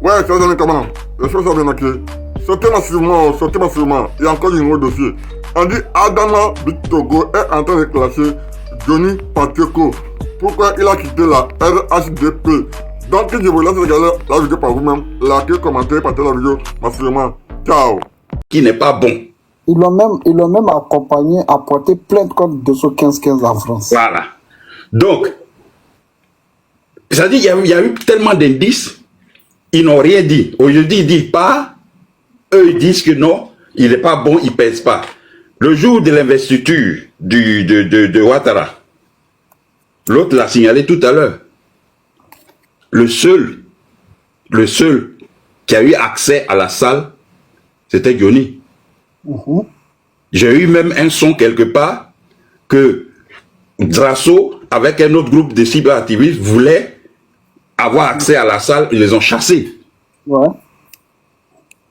Ouais, c'est un comment. Les choses sont bien ok. Sortez massivement, sortez massivement. Il y a encore un autre dossier. On dit Adama Bitogo est en train de clasher Johnny Pacheco. Pourquoi il a quitté la RHDP? Donc, je vous laisse regarder la vidéo par vous-même. Likez, commentez, partagez la vidéo massivement. Ciao. Qui n'est pas bon. Ils l'ont même accompagné à porter plainte contre 215 en France. Voilà. Donc, ça dit qu'il y a eu tellement d'indices, ils n'ont rien dit. Aujourd'hui, ils disent pas, eux ils disent que non, il n'est pas bon, il ne pèse pas. Le jour de l'investiture de Ouattara, l'autre l'a signalé tout à l'heure, le seul qui a eu accès à la salle, c'était Johnny. J'ai eu même un son quelque part que Drasso, avec un autre groupe de cyberactivistes, voulait avoir accès à la salle, ils les ont chassés. Ouais.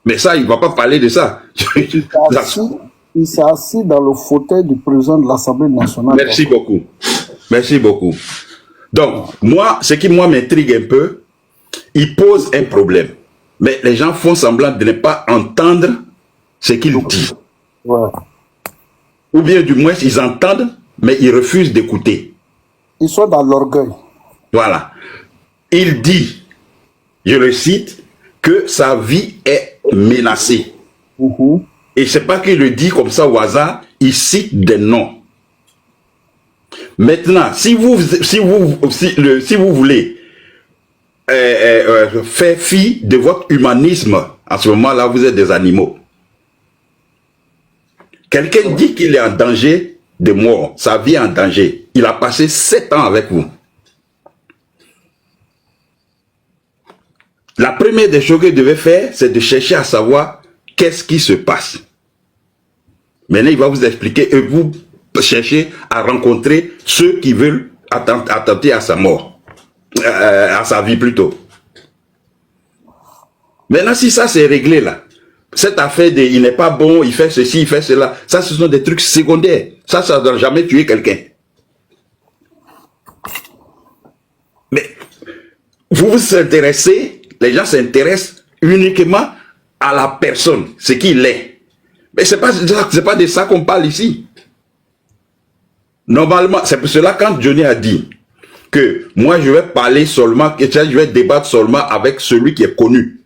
Mais ça, il ne va pas parler de ça. Il s'est assis dans le fauteuil du président de l'Assemblée nationale. Merci beaucoup. Merci beaucoup. Donc, moi, ce qui m'intrigue un peu, il pose un problème. Mais les gens font semblant de ne pas entendre ce qu'il dit. Ouais. Ou bien du moins, ils entendent, mais ils refusent d'écouter. Ils sont dans l'orgueil. Voilà. Il dit, je le cite, que sa vie est menacée. Et c'est pas qu'il le dit comme ça au hasard, il cite des noms. Maintenant, si vous voulez faire fi de votre humanisme, à ce moment-là, vous êtes des animaux. Quelqu'un dit qu'il est en danger de mort, sa vie est en danger. Il a passé 7 ans avec vous. La première des choses qu'il devait faire, c'est de chercher à savoir qu'est-ce qui se passe. Maintenant, il va vous expliquer et vous cherchez à rencontrer ceux qui veulent attenter à sa mort, à sa vie plutôt. Maintenant, si ça c'est réglé là, cette affaire de il n'est pas bon, il fait ceci, il fait cela, ça ce sont des trucs secondaires. Ça ne doit jamais tuer quelqu'un. Mais vous vous intéressez, les gens s'intéressent uniquement à la personne, ce qu'il est. Mais c'est pas de ça qu'on parle ici. Normalement, c'est pour cela quand Johnny a dit que moi je vais parler seulement, je vais débattre seulement avec celui qui est connu.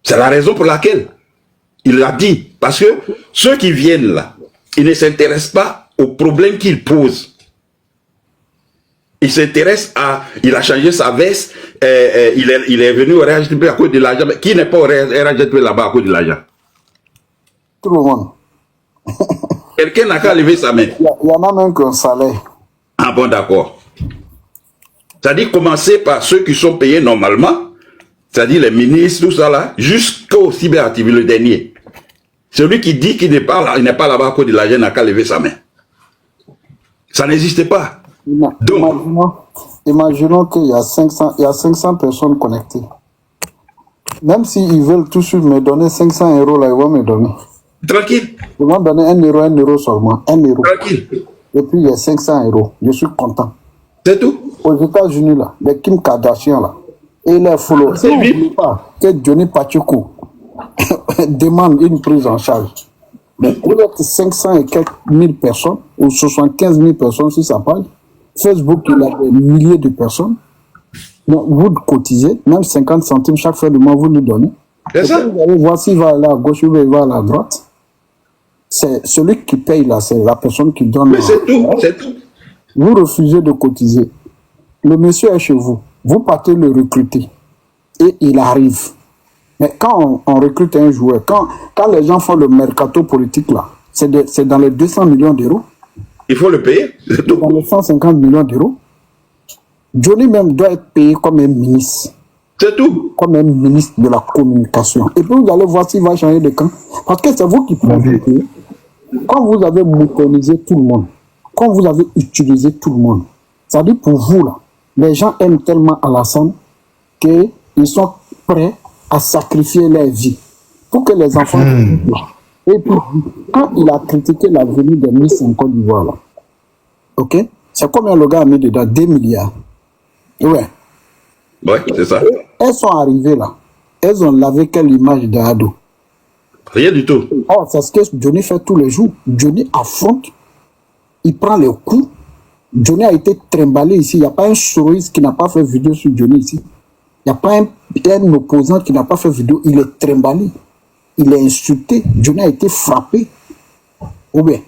C'est la raison pour laquelle il l'a dit. Parce que ceux qui viennent là, ils ne s'intéressent pas aux problèmes qu'il pose. Il s'intéresse à... Il a changé sa veste, il est venu au RHDP à cause de l'argent. Qui n'est pas au RHDP là-bas à cause de l'argent? Tout le monde. Quelqu'un n'a qu'à lever sa main. Il y en a même qu'un salaire. Ah bon, d'accord. C'est-à-dire commencer par ceux qui sont payés normalement, c'est-à-dire les ministres, tout ça là, jusqu'au cyberactiviste, le dernier. Celui qui dit qu'il n'est pas là-bas à cause de l'argent n'a qu'à lever sa main. Ça n'existe pas. Imaginons qu'il y a 500 personnes connectées. Même s'ils veulent tout de suite me donner 500 €, là, ils vont me donner. Tranquille. Ils vont donner 1 euro seulement. 1 euro. Tranquille. Et puis il y a 500 €. Je suis content. C'est tout. Aux États-Unis, là, les Kim Kardashian, là, et les followers. C'est n'oubliez pas que Johnny Pacheco demande une prise en charge. Mais vous êtes 500 et quelques mille personnes, ou 75 000 personnes sur sa page. Facebook, il a des milliers de personnes. Donc, vous cotisez, même 50 centimes chaque fin de mois, vous lui donnez. C'est ça. Vous allez voir s'il va aller à gauche ou il va aller à droite. C'est celui qui paye là, c'est la personne qui donne. Mais c'est tout, c'est tout. Vous refusez de cotiser. Le monsieur est chez vous. Vous partez le recruter. Et il arrive. Mais quand on recrute un joueur, quand les gens font le mercato politique là, c'est dans les 200 millions d'euros. Il faut le payer. C'est tout. Dans les 150 millions d'euros. Johnny même doit être payé comme un ministre. C'est tout. Comme un ministre de la communication. Et puis vous allez voir s'il va changer de camp. Parce que c'est vous qui profitez. Quand vous avez moutonnisé tout le monde, quand vous avez utilisé tout le monde, ça dit pour vous là, les gens aiment tellement Alassane qu'ils sont prêts à sacrifier leur vie pour que les enfants... Et puis, quand il a critiqué la venue des Miss en Côte d'Ivoire, là, ok? C'est combien le gars a mis dedans? 2 milliards. Ouais. Ouais, c'est ça. Elles sont arrivées là. elles ont lavé quelle image d'Ado? Rien du tout. Oh, c'est ce que Johnny fait tous les jours. Johnny affronte, il prend les coups. Johnny a été trimballé ici. Il n'y a pas un souriste qui n'a pas fait vidéo sur Johnny ici. Il n'y a pas un opposant qui n'a pas fait vidéo. Il est trimballé. Il est insulté. Johnny a été frappé. Ou bien,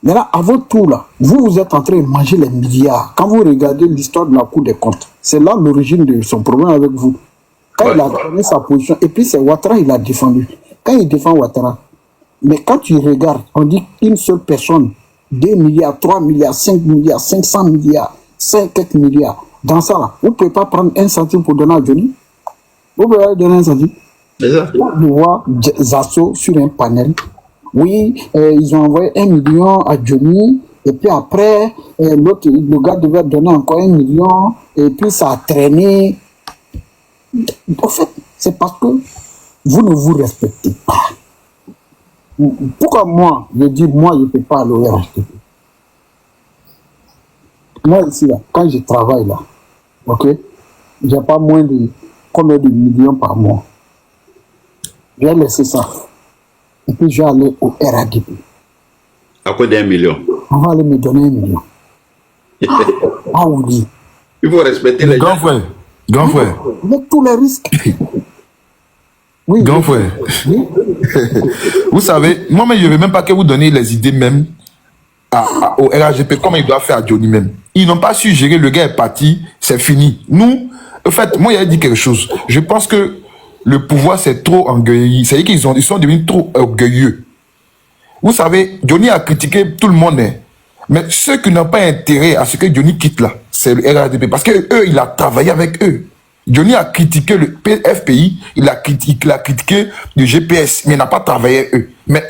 maintenant, à votre tour, là, vous êtes en train de manger les milliards. Quand vous regardez l'histoire de la Cour des comptes, c'est là l'origine de son problème avec vous. Quand il a donné sa position, et puis c'est Ouattara, il a défendu. Quand il défend Ouattara, mais quand tu regardes, on dit qu'une seule personne, 2 milliards, 3 milliards, 5 milliards, 500 milliards, 5 milliards, dans ça, là, vous ne pouvez pas prendre 1 centime pour donner à Johnny. Vous pouvez donner 1 centime. C'est ça. Je vois Zasso sur un panel. Oui, ils ont envoyé 1 million à Johnny, et puis après, le gars devait donner encore 1 million, et puis ça a traîné. En fait, c'est parce que vous ne vous respectez pas. Pourquoi moi, je dis, moi, je ne peux pas aller au RHDP? Moi, ici, là, quand je travaille là, ok, je n'ai pas moins de combien de millions par mois. Je vais laisser ça. Et puis, je vais aller au RHDP. À quoi d'1 million? On va aller me donner 1 million. Ah oui. Il faut respecter les Grand gens. frère, grand frère, Avec tous les risques. Oui. grand frère. Oui. Vous savez, moi-même, je ne veux même pas que vous donniez les idées même au RHGP, comme ils doivent faire à Johnny même. Ils n'ont pas su gérer, le gars est parti, c'est fini. Nous, en fait, moi, il a dit quelque chose. Je pense que le pouvoir, c'est trop orgueilleux. C'est-à-dire qu'ils sont devenus trop orgueilleux. Vous savez, Johnny a critiqué tout le monde, hein. Mais ceux qui n'ont pas intérêt à ce que Johnny quitte là, c'est le RHDP. Parce que eux, il a travaillé avec eux. Johnny a critiqué le FPI, il a critiqué le GPS, mais il n'a pas travaillé avec eux. Mais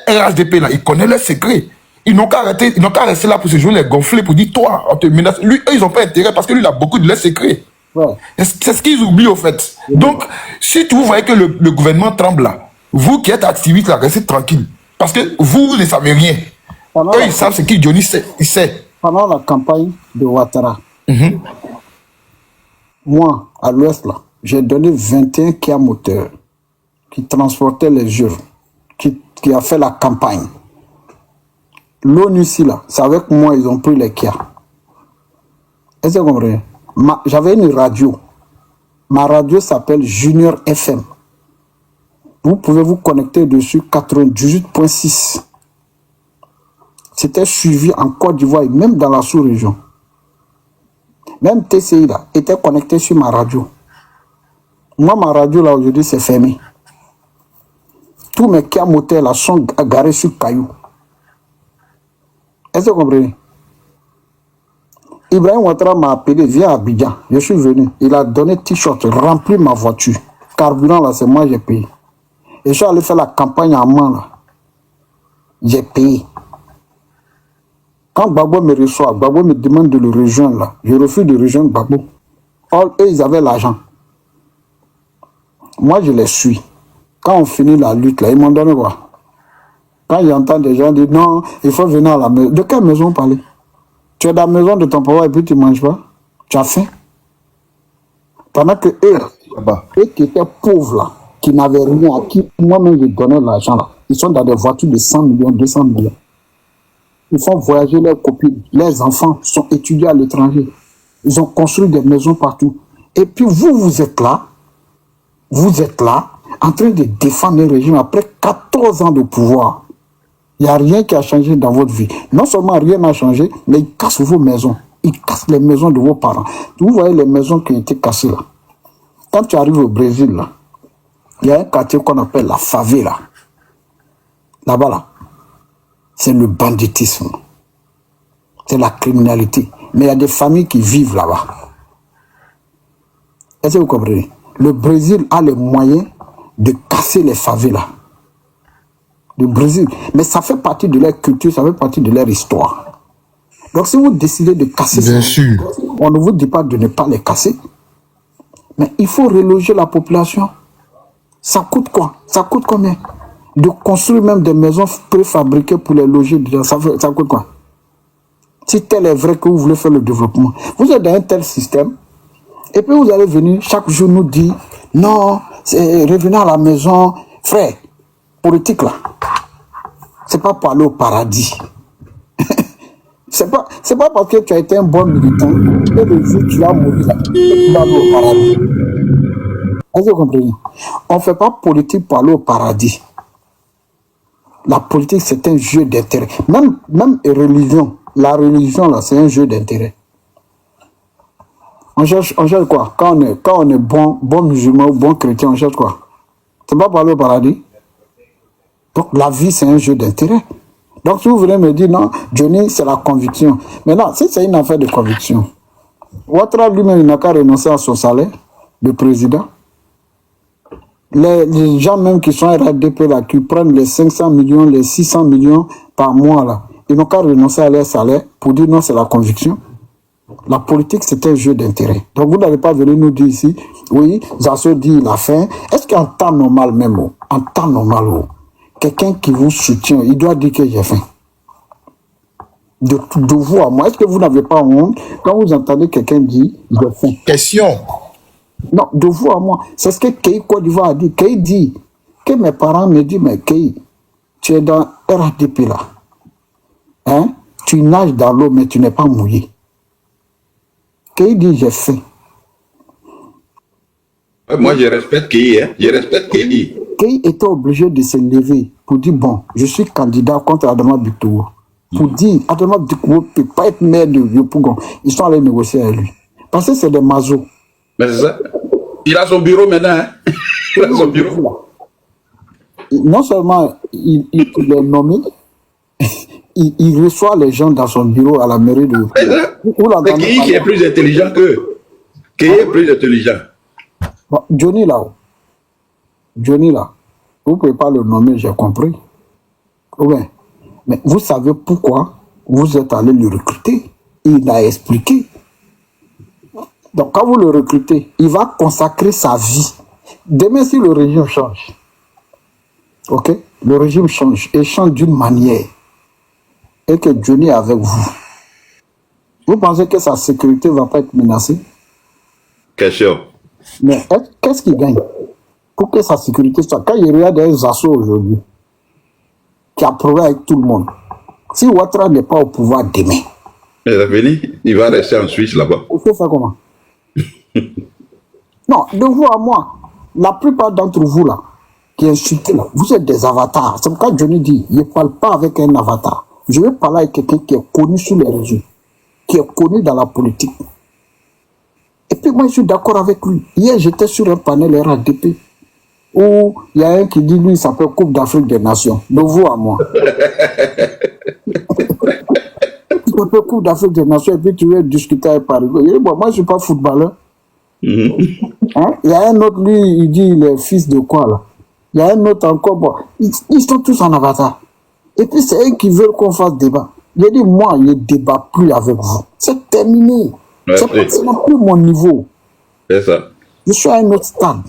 RHDP là, il connaît leurs secrets. Ils n'ont qu'à arrêter, ils n'ont qu'à rester là pour se jouer les gonflés, pour dire, toi, on te menace. Lui, eux, ils n'ont pas intérêt parce que lui, il a beaucoup de leurs secrets. Ouais. C'est ce qu'ils oublient, au fait. Donc, si vous voyez que le gouvernement tremble là, vous qui êtes activistes là, restez tranquille. Parce que vous ne savez rien. Eux, ils savent ce que Johnny sait. Il sait. Pendant la campagne de Ouattara, moi, à l'ouest, là, j'ai donné 21 Kia moteurs qui transportaient les urnes, qui a fait la campagne. L'ONU ici, là, c'est avec moi, ils ont pris les Kia. Est-ce que vous comprenez? J'avais une radio. Ma radio s'appelle Junior FM. Vous pouvez vous connecter dessus, 98.6. C'était suivi en Côte d'Ivoire et même dans la sous-région. Même TCI là, était connecté sur ma radio. Moi, ma radio là aujourd'hui, c'est fermé. Tous mes Kia moteurs là sont garés sur cailloux. Est-ce que vous comprenez? Ibrahim Ouattara m'a appelé, viens à Abidjan. Je suis venu. Il a donné t-shirt, rempli ma voiture. Carburant là, c'est moi, j'ai payé. Et je suis allé faire la campagne à main là. J'ai payé. Quand Gbagbo me reçoit, Gbagbo me demande de le rejoindre là. Je refuse de rejoindre Gbagbo. Or, eux, ils avaient l'argent. Moi, je les suis. Quand on finit la lutte là, ils m'ont donné quoi? Quand j'entends des gens dire non, il faut venir à la maison. De quelle maison parler? Tu es dans la maison de ton papa et puis tu ne manges pas? Tu as faim? Pendant que eux qui étaient pauvres là, qui n'avaient rien, à qui moi-même je donnais l'argent là, ils sont dans des voitures de 100 millions, 200 millions. Ils font voyager leurs copines. Les enfants sont étudiés à l'étranger. Ils ont construit des maisons partout. Et puis vous êtes là, en train de défendre un régime après 14 ans de pouvoir. Il n'y a rien qui a changé dans votre vie. Non seulement rien n'a changé, mais ils cassent vos maisons. Ils cassent les maisons de vos parents. Vous voyez les maisons qui ont été cassées là. Quand tu arrives au Brésil, là, il y a un quartier qu'on appelle la favela. Là-bas, là, c'est le banditisme. C'est la criminalité. Mais il y a des familles qui vivent là-bas. Est-ce que vous comprenez? Le Brésil a les moyens de casser les favelas. Le Brésil. Mais ça fait partie de leur culture, ça fait partie de leur histoire. Donc si vous décidez de casser Bien sûr. on ne vous dit pas de ne pas les casser. Mais il faut reloger la population. Ça coûte quoi? Ça coûte combien? De construire même des maisons préfabriquées pour les loger, ça coûte quoi? Si tel est vrai que vous voulez faire le développement, vous êtes dans un tel système, et puis vous allez venir chaque jour nous dire, non, revenez à la maison. Frère, politique là, c'est pas pour aller au paradis. C'est pas parce que tu as été un bon militant que le jour tu vas mourir, tu vas aller au paradis. Est-ce que vous comprenez? On ne fait pas politique pour aller au paradis. La politique, c'est un jeu d'intérêt. Même religion, la religion, là, c'est un jeu d'intérêt. On cherche quoi? Quand on est bon musulman ou bon chrétien, on cherche quoi? C'est pas pour aller au paradis. Donc, la vie, c'est un jeu d'intérêt. Donc, si vous voulez me dire, non, Johnny, c'est la conviction. Maintenant, si c'est une affaire de conviction, Ouattara lui-même, il n'a qu'à renoncer à son salaire de président. Les gens même qui sont RDP là, qui prennent les 500 millions, les 600 millions par mois là, ils n'ont qu'à renoncer à leur salaire pour dire non, c'est la conviction. La politique, c'est un jeu d'intérêt. Donc vous n'allez pas venir nous dire ici, oui, Zasso dit il a faim. Est-ce qu'en temps normal même, en temps normal, quelqu'un qui vous soutient, il doit dire que j'ai faim. De vous à moi, est-ce que vous n'avez pas honte quand vous entendez quelqu'un dire j'ai faim? Question. Non, de vous à moi. C'est ce que Kei Côte d'Ivoire a dit. Kei dit que mes parents me disent, mais Kei, tu es dans RDP là. Hein? Tu nages dans l'eau, mais tu n'es pas mouillé. Kei dit, j'ai faim. Moi, je respecte Kei, hein. Je respecte Kei. Kei était obligé de se lever pour dire, bon, je suis candidat contre Adama Bitogo. Pour dire, Adama Bitogo ne peut pas être maire de Vieux-Pougon. Ils sont allés négocier avec lui. Parce que c'est des mazos. Mais c'est ça. Il a son bureau maintenant. Hein? Il a son bureau. Non seulement il est nommé, il reçoit les gens dans son bureau à la mairie de... C'est qui est plus intelligent qu'eux? Qui est plus intelligent? Bon, Johnny là, vous ne pouvez pas le nommer, j'ai compris. Ouais. Mais vous savez pourquoi vous êtes allé le recruter? Il a expliqué. Donc, quand vous le recrutez, il va consacrer sa vie. Demain, si le régime change, ok, le régime change et change d'une manière, et que Johnny est avec vous, vous pensez que sa sécurité ne va pas être menacée? Question. Mais qu'est-ce qu'il gagne pour que sa sécurité soit? Quand il regarde des assauts aujourd'hui, qui a prouvé avec tout le monde, si Ouattara n'est pas au pouvoir demain, il va rester en Suisse là-bas. il faut faire comment? Non, de vous à moi, la plupart d'entre vous là, qui insultez là, vous êtes des avatars. C'est pourquoi Johnny dit, je ne parle pas avec un avatar. Je veux parler avec quelqu'un qui est connu sur les réseaux, qui est connu dans la politique. Et puis moi, je suis d'accord avec lui. Hier, j'étais sur un panel RADP où il y a un qui dit, lui, il s'appelle Coupe d'Afrique des Nations. De vous à moi. Il s'appelle Coupe d'Afrique des Nations et puis tu veux discuter avec Paris. Il dit, bon, moi, je ne suis pas footballeur. Hein? Il y a un autre, lui, il dit, il est fils de quoi, là? Il y a un autre encore, bon, ils sont tous en avatar. Et puis, c'est eux qui veulent qu'on fasse débat. J'ai dit, moi, je ne débat plus avec vous. C'est terminé. Ouais, c'est plus mon niveau. C'est ça. Je suis à un autre stade.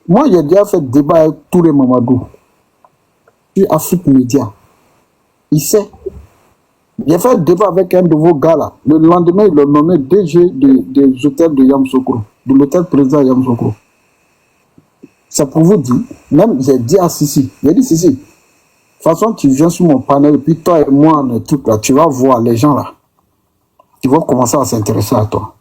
Moi, j'ai déjà fait débat avec Touré Mamadou. Sur Afrique Média. Il sait. J'ai fait un débat avec un de vos gars là. Le lendemain, il l'a nommé DG des hôtels de Yamoussoukro, de l'hôtel président Yamoussoukro. C'est pour vous dire, même j'ai dit à Sissi, j'ai dit Sissi, de toute façon, tu viens sur mon panel, et puis toi et moi, le truc là, tu vas voir les gens là. Ils vont commencer à s'intéresser à toi.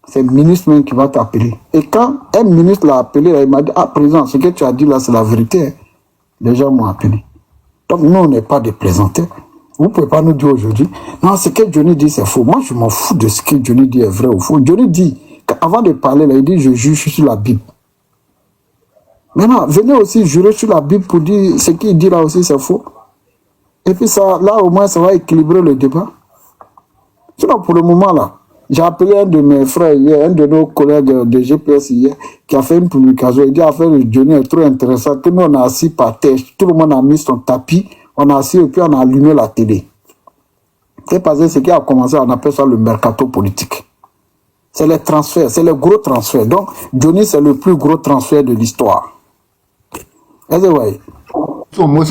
C'est le ministre même qui va t'appeler. Et quand un ministre l'a appelé, là, il m'a dit, ah, président, ce que tu as dit là, c'est la vérité. Les gens m'ont appelé. Donc, nous, on n'est pas des plaisanteurs. Vous ne pouvez pas nous dire aujourd'hui, non, ce que Johnny dit, c'est faux. Moi, je m'en fous de ce que Johnny dit est vrai ou faux. Johnny dit, avant de parler, là, il dit, je juge sur la Bible. Maintenant, venez aussi jurer sur la Bible pour dire ce qu'il dit là aussi, c'est faux. Et puis, ça, là, au moins, ça va équilibrer le débat. Sinon, pour le moment, là, j'ai appelé un de mes frères hier, un de nos collègues de GPS hier, qui a fait une publication. Il dit, l'affaire de Johnny est trop intéressante, que nous, on a assis par terre, tout le monde a mis son tapis, on a assis et puis on a allumé la télé. C'est parce que ce qui a commencé, on appelle ça le mercato politique. C'est les transferts, c'est les gros transferts. Donc, Johnny, c'est le plus gros transfert de l'histoire. Est-ce que vous voyez? Moi,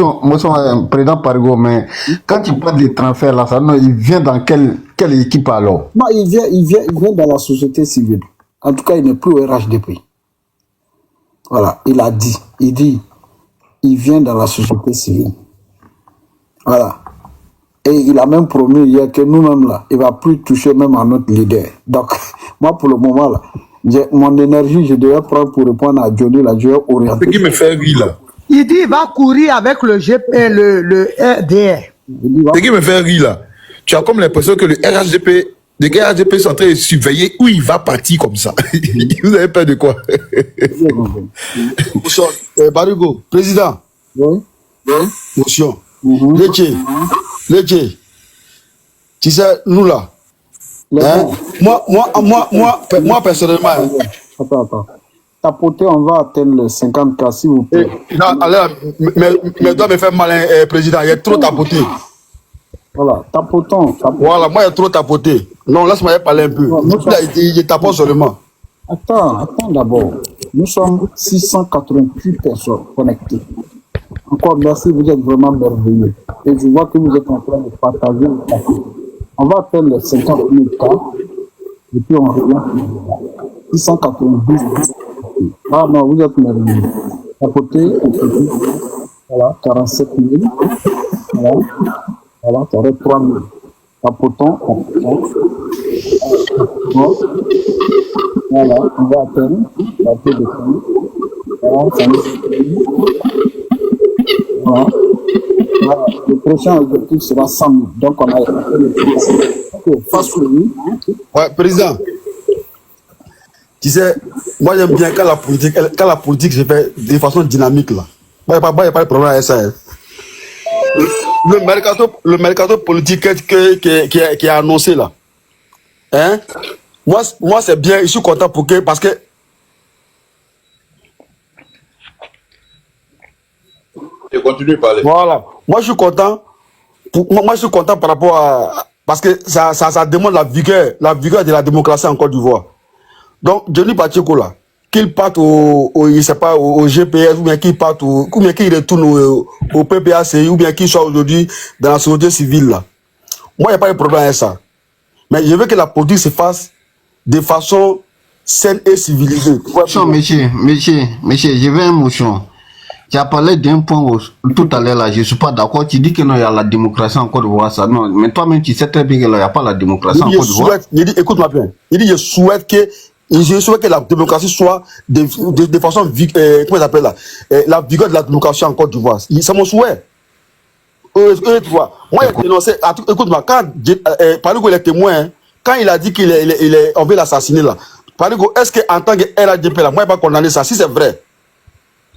président Parigo, mais quand tu parles de transfert là, ça, non, il vient dans quelle équipe alors? Non, il vient dans la société civile. En tout cas, il n'est plus au RHDP. Voilà, il dit, il vient dans la société civile. Voilà. Et il a même promis hier que nous-mêmes là, il ne va plus toucher même à notre leader. Donc, moi pour le moment là, mon énergie, je devais prendre pour répondre à Johnny, là, je vais orienter. Ce qui me fait rire là. Il dit il va courir avec le GP, le RDR. Ce qui me fait rire là. Tu as comme l'impression que le RHDP sont en train de surveiller où il va partir comme ça. Vous avez peur de quoi? Barigo, président. Oui. Motion. Léché. Tu sais, nous là. Hein? Moi personnellement. Hein. Attends. Tapoter, on va atteindre les 50K, s'il vous plaît. Non, alors, mais doit me faire malin, président. Il y a trop tapoté. Voilà, tapotons. Voilà, moi, il y a trop tapoté. Non, laisse-moi parler un peu. Il tapote seulement. Attends d'abord. Nous sommes 688 personnes connectées. Encore merci, vous êtes vraiment merveilleux. Et je vois que vous êtes en train de partager le papier. On va atteindre les 50 000 cas. Et puis on revient. 692. Ah non, vous êtes merveilleux. Tapoter, voilà, 47 000. Voilà, ça aurait 3 000. Tapotons, voilà, on va atteindre la paix de famille. Voilà, ça nous voilà. Le prochain objectif sera 100 000. Donc on a fait le prix. Face au lui. Ouais, président. Tu sais, moi j'aime bien quand la politique se fait de façon dynamique là. Il n'y a pas de problème avec ça. Hein. Le mercato politique qui est annoncé là. Hein? Moi c'est bien, je suis content parce que Je continue de parler. voilà. Moi je suis content. Moi je suis content par rapport à parce que ça demande la vigueur de la démocratie en Côte d'Ivoire. Donc Johnny Pacheco là, qu'il parte je sais pas, au GPS ou bien qu'il parte ou bien qu'il retourne au PPACI ou bien qu'il soit aujourd'hui dans la société civile là. Moi il n'y a pas de problème avec ça. Mais je veux que la politique se fasse de façon saine et civilisée. Monsieur, je veux un motion. Tu as parlé d'un point tout à l'heure là, je ne suis pas d'accord. Tu dis que non, il y a la démocratie en Côte d'Ivoire, ça. Non, mais toi-même, tu sais très bien qu'il n'y a pas la démocratie en Côte d'Ivoire. Écoute-moi bien. Il dit, je souhaite que la démocratie soit de façon, comment ça s'appelle là, la vigueur de la démocratie en Côte d'Ivoire. C'est mon souhait. Tu vois, moi, il a dénoncé, écoute-moi, quand Parigo est témoin, hein, quand il a dit on veut l'assassiner là, Parigo, est-ce qu'en tant que RADP là, moi, il n'a pas condamné ça, si c'est vrai?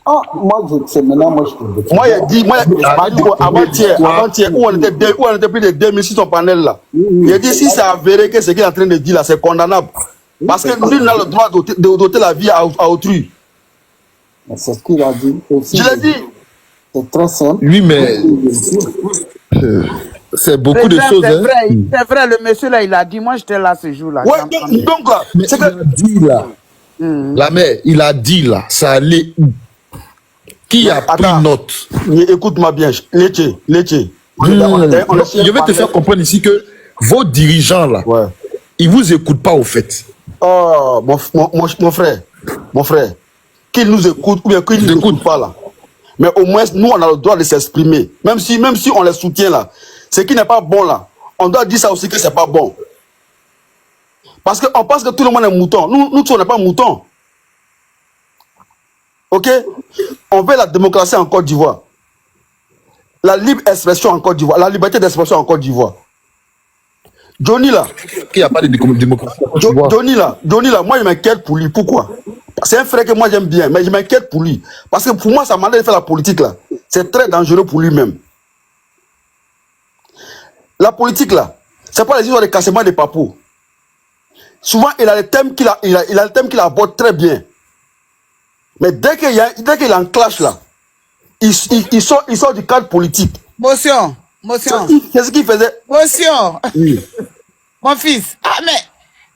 Ah, moi, c'est maintenant, moi, je peux. Moi, il dit, avant-hier, où on était plus de 2600 panels là. Il a dit, si c'est avéré que ce qu'il est en train de dire là, c'est condamnable. Parce que nul n'a le droit de doter la vie à autrui. C'est ce qu'il a dit. Je l'ai dit. C'est très simple. Oui, mais c'est beaucoup de choses. C'est vrai, le monsieur là, il a dit, moi j'étais là ce jour-là. Ouais, donc là, c'est qu'il a dit là. La mère, il a dit là, ça allait où? Qui a pris note? Écoute-moi bien, Léché. Je vais te faire comprendre ici que vos dirigeants là, ils vous écoutent pas au fait. Oh, mon frère, qu'ils nous écoutent ou bien qu'ils ne nous écoutent pas là. Mais au moins, nous, on a le droit de s'exprimer. Même si on les soutient là, ce qui n'est pas bon là, on doit dire ça aussi que c'est pas bon. Parce qu'on pense que tout le monde est mouton. Nous, on n'est pas mouton. Ok? On veut la démocratie en Côte d'Ivoire. La libre expression en Côte d'Ivoire. La liberté d'expression en Côte d'Ivoire. Johnny là. Il n'y a pas de démocratie. Johnny là, moi je m'inquiète pour lui. Pourquoi? C'est un frère que moi j'aime bien, mais je m'inquiète pour lui. Parce que pour moi, sa manière de faire la politique là, c'est très dangereux pour lui-même. La politique là, c'est pas les histoires de cassement des papous. Souvent, il a les thèmes qu'il aborde très bien. Mais dès qu'il est en clash là, il sort du cadre politique. Motion. C'est ce qu'il faisait. Motion. Oui. Mon fils. Ah, mais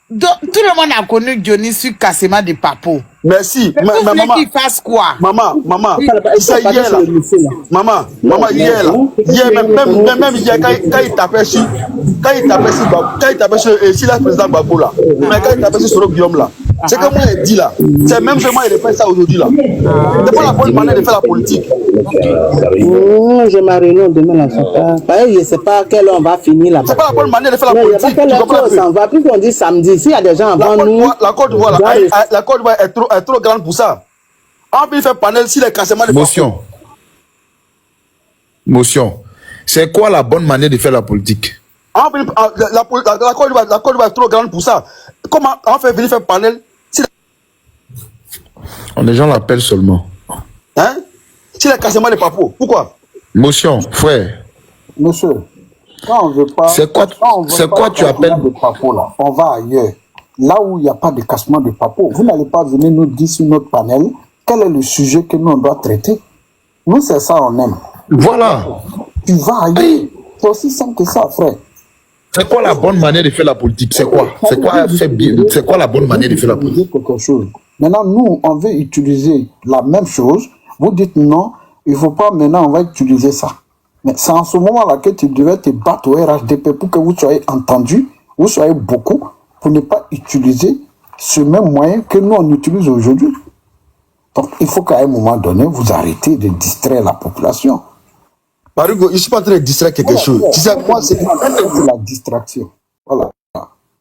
tout le monde a connu Johnny sur cassement de papou. Merci. Mais vous voulez qu'il fasse quoi? Maman, c'est hier là. Maman, hier là. Même hier, quand il tapait sur la président Gbagbo là. Mais quand il tapait sur Soro Guillaume là. C'est que moi, il dit là. C'est même que moi, il fait ça aujourd'hui là. C'est pas la bonne manière de faire la politique. J'ai ma réunion demain là. Je ne sais pas quelle heure on va finir là. C'est pas la bonne manière de faire la Il n'y a politique. pas quelle heure on s'en va. Puisqu'on dit samedi, s'il y a des gens avant nous. La Côte d'Ivoire est trop grande pour ça. On peut faire panel s'il est cassement de Motion. Motion. C'est quoi la bonne manière de faire la politique? La Côte d'Ivoire est trop grande pour ça. Comment on fait venir faire panel si Les gens l'appellent seulement. hein? S'il est cassement de papo, pourquoi? Motion, frère. Monsieur, quand on veut pas. C'est quoi, quand on veut c'est pas quoi tu cassement appelles? de papo, là, on va ailleurs. Là où il n'y a pas de cassement de papo, vous n'allez pas venir nous dire sur notre panel quel est le sujet que nous on doit traiter. Nous, c'est ça, on aime. Voilà. Tu vas ailleurs. C'est aussi simple que ça, frère. C'est quoi la bonne manière de faire la politique? C'est quoi? C'est quoi la bonne manière de faire la politique? Quelque chose. Maintenant, nous, on veut utiliser la même chose. Vous dites non, il ne faut pas maintenant, on va utiliser ça. Mais c'est en ce moment-là que tu devais te battre au RHDP pour que vous soyez entendus, vous soyez beaucoup, pour ne pas utiliser ce même moyen que nous, on utilise aujourd'hui. Donc, il faut qu'à un moment donné, vous arrêtez de distraire la population. Parigo, je suis pas en train de distraire quelque chose. Tu sais, moi, c'est de la distraction. Voilà.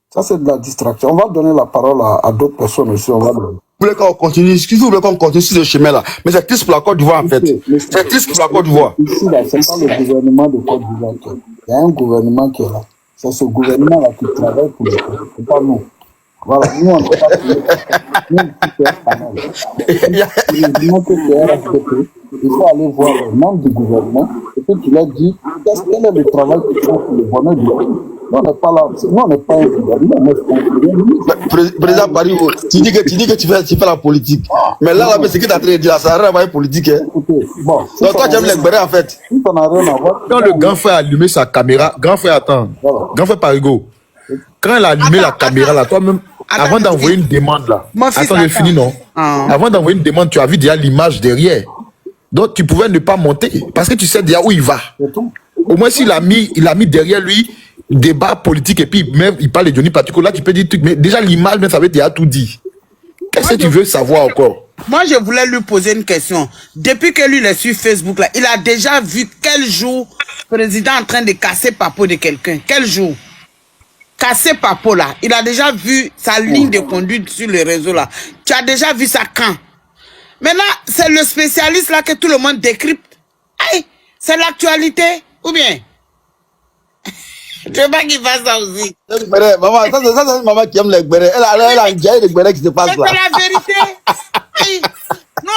Ça, c'est de la distraction. On va donner la parole à d'autres personnes aussi. On va donner. Vous voulez qu'on continue, excusez-vous, vous voulez qu'on continue sur ce chemin-là. Mais c'est triste pour la Côte d'Ivoire, en fait. C'est triste pour la Côte d'Ivoire. Ici, là, c'est pas le gouvernement de Côte d'Ivoire qui est là. Il y a un gouvernement qui est là. C'est ce gouvernement-là qui travaille pour le peuple. C'est pas nous. Voilà, nous, on ne peut pas payer. Nous, on est pas mal. Il faut aller voir les membres du gouvernement et puis tu leur dis quel est le travail qu'ils font pour le bonheur du pays. Nous, on n'est pas là. Nous, on n'est pas un gouvernement, on est Président Parigo, tu dis que tu fais la politique. Mais là, mais ce que tu as traité de dire, ça n'a rien à voir avec politique. Hein. Écoutez, bon. Donc toi, tu aimes les bérets, en fait. Si ça n'a rien à voir. Quand le grand frère a allumé sa caméra, grand frère, attends. Voilà. Grand frère Parigo, quand il a allumé la caméra là, toi-même, avant d'envoyer une demande là, Mon fils, attends, j'ai attends. fini, non? Ah. Avant d'envoyer une demande, tu as vu déjà l'image derrière. Donc tu pouvais ne pas monter parce que tu sais déjà où il va. C'est tout. Au moins, s'il a mis derrière lui débat politique et puis même il parle de Johnny Patrico, là tu peux dire truc, mais déjà l'image, même ça veut déjà tout dire. Qu'est-ce que tu veux savoir encore? Moi, je voulais lui poser une question. Depuis que lui, il est sur Facebook, là, il a déjà vu quel jour le président est en train de casser papo de quelqu'un. Quel jour? Casser papo, là. Il a déjà vu sa ligne de conduite sur le réseau, là. Tu as déjà vu ça quand? Maintenant, c'est le spécialiste, là, que tout le monde décrypte. Aïe, c'est l'actualité, ou bien? Je veux pas qu'il fasse ça aussi. Maman, ça c'est une maman qui aime les bérets. Elle a enjaillé les bérets qui se Mais passent là. c'est la vérité. Aïe. Non,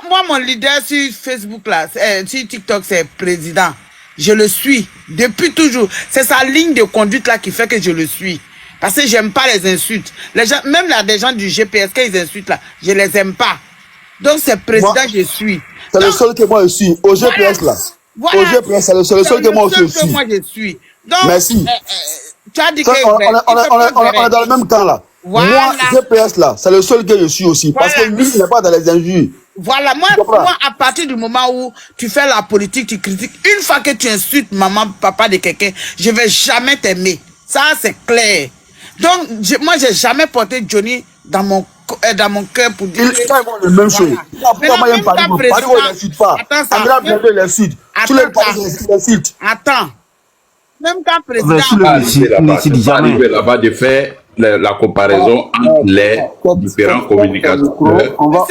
moi, mon leader sur Facebook, là, sur TikTok, c'est président. Je le suis depuis toujours. C'est sa ligne de conduite là qui fait que je le suis. Parce que j'aime pas les insultes. Les gens, même là, des gens du GPS, quand ils insultent là, je les aime pas. Donc c'est président Moi, je suis. C'est le Donc, seul que moi je suis. Au GPS là. voilà. Au GPS, c'est le seul que moi je suis. moi je suis. Donc, Merci. Tu as dit Ça, que on est dans le même camp là. Voilà. Moi, GPS là, c'est le seul que je suis aussi. Parce que Voilà. lui, il n'est pas dans les injures. Voilà, moi, à partir du moment où tu fais la politique, tu critiques, une fois que tu insultes maman, papa de quelqu'un, je vais jamais t'aimer. Ça, c'est clair. Donc, moi, j'ai jamais porté Johnny dans mon cœur pour dire... Ils font le même chose. Pourquoi moi, j'aime Parigo? Parigo, il n'insulte pas. André Blende, il insulte. Tous les Parigo, ils insultent. Attends. Même quand président... Arrivé là-bas de faire la comparaison entre les différents communicateurs. On va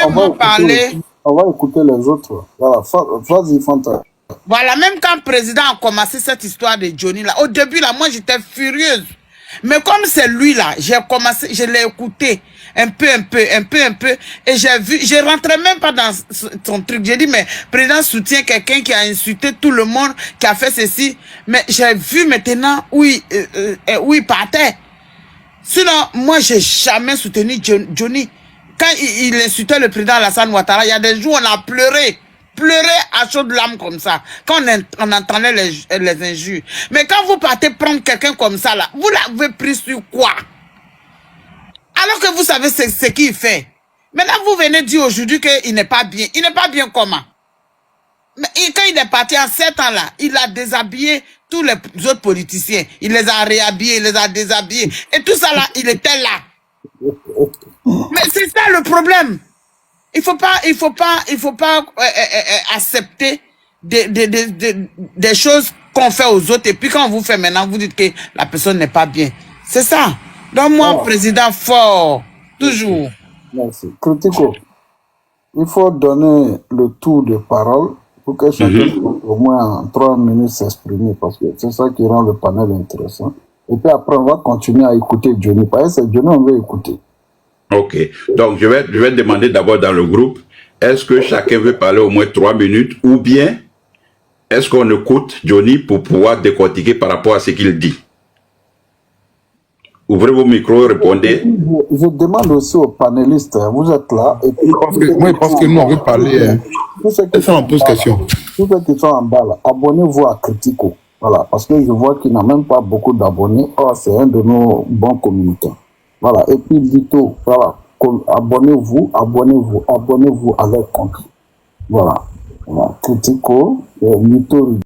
écouter les autres. Voilà, vas-y, Fanta. Voilà, même quand le président a commencé cette histoire de Johnny là, au début là, moi j'étais furieuse. Mais comme c'est lui là, j'ai commencé, je l'ai écouté un peu, et j'ai vu, je rentrais même pas dans son truc. J'ai dit, mais le président soutient quelqu'un qui a insulté tout le monde, qui a fait ceci. Mais j'ai vu maintenant où il partait. Sinon, moi j'ai jamais soutenu Johnny. Quand il insultait le président Alassane Ouattara, il y a des jours où on a pleuré à chaudes larmes comme ça, quand on entendait les injures. Mais quand vous partez prendre quelqu'un comme ça, là, vous l'avez pris sur quoi? Alors que vous savez ce qu'il fait. Maintenant, vous venez dire aujourd'hui qu'il n'est pas bien. Il n'est pas bien comment? Mais quand il est parti en 7 ans là, il a déshabillé tous les autres politiciens. Il les a réhabillés, il les a déshabillés. Et tout ça là, il était là. Mais c'est ça le problème. Il faut pas accepter des choses qu'on fait aux autres et puis quand on vous fait maintenant, vous dites que la personne n'est pas bien. C'est ça. Donc moi, président fort, toujours. Merci. Critico, il faut donner le tour de parole pour que chacun puisse au moins en 3 minutes s'exprimer parce que c'est ça qui rend le panel intéressant. Et puis après, on va continuer à écouter Johnny. Parce que c'est Johnny, on veut écouter. Ok. Donc, je vais demander d'abord dans le groupe, est-ce que chacun veut parler au moins 3 minutes ou bien est-ce qu'on écoute Johnny pour pouvoir décortiquer par rapport à ce qu'il dit? Ouvrez vos micros, répondez. Je demande aussi aux panélistes, vous êtes là. Et puis, Moi, je pense que nous, on veut parler. Ça, on pose question. Tous ceux qui sont en bas, là, abonnez-vous à Critico. Voilà, parce que je vois qu'il n'a même pas beaucoup d'abonnés. Or, c'est un de nos bons communicants. Voilà, et puis Lito, voilà, abonnez-vous à leur compte. Voilà, Critico, Lito.